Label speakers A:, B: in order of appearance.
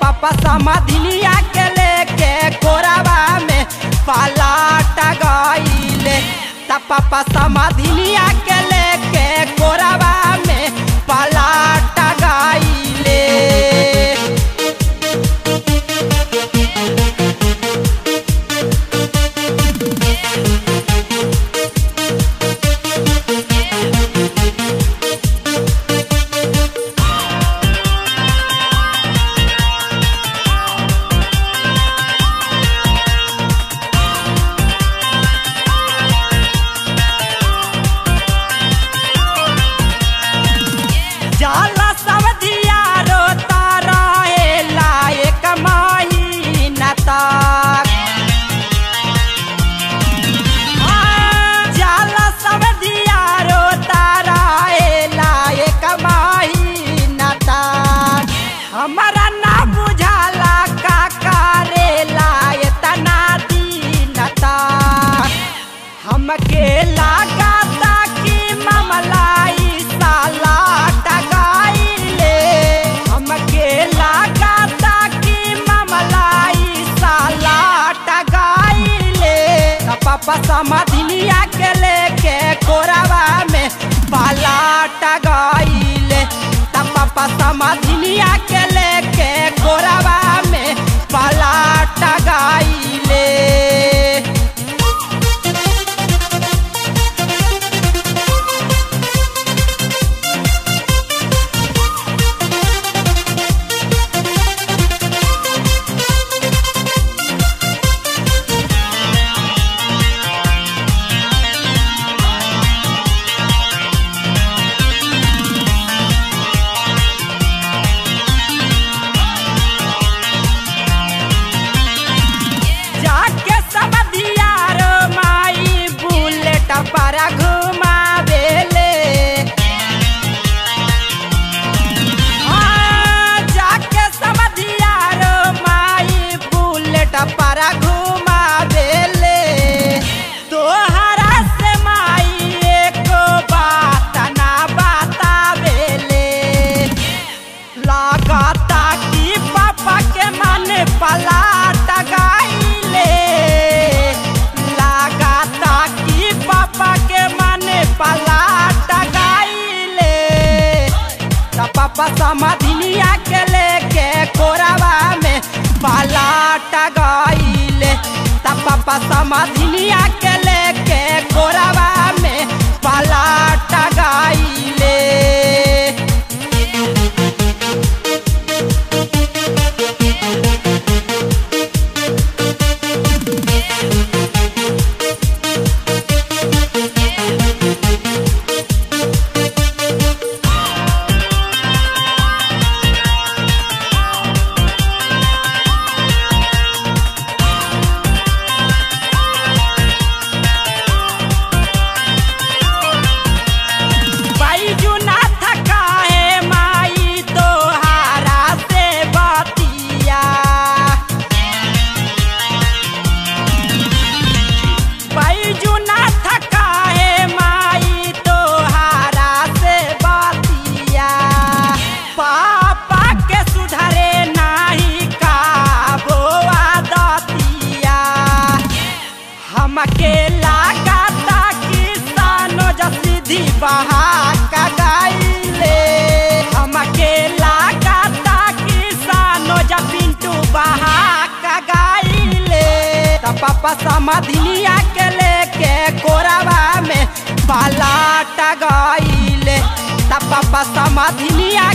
A: पापा समाधिनिया के लेके कोराबा में पलाट गईले। पापा समाधिनिया के लेके कोराबा में पलाट गईले। जाला समधिया रोता रहेला एक महीना तक। जाला समधिया रोता रहेला एक महीना तक। हमारा ना बुझाला का करेला इतना दिन तक। हमके लागता कि मामलाई साला पापा समाधिनिया के लेके कोराबा में पलाट गईले। पापा समाधिनिया के लेके कोराबा में पलाट गईले। para घुमावेले जाके समधिया रो माई बुलेट para घुमावेले। तोहरा से माई एको बात ना बतावेले। लागता कि पापा के मन पलाट गईले। पापा के माने पलाट गईले। पापा समाधिनिया के लेके कोराबा में पलाट गईले। पापा समाधिनिया के लेके कोराबा में पलाट गईले। बहाक गईले। हमके लागता किसानो जा पिंटू बहाक गईले। पापा समाधिनिया के लेके कोराबा में पलाट गईले। पापा समाधिनिया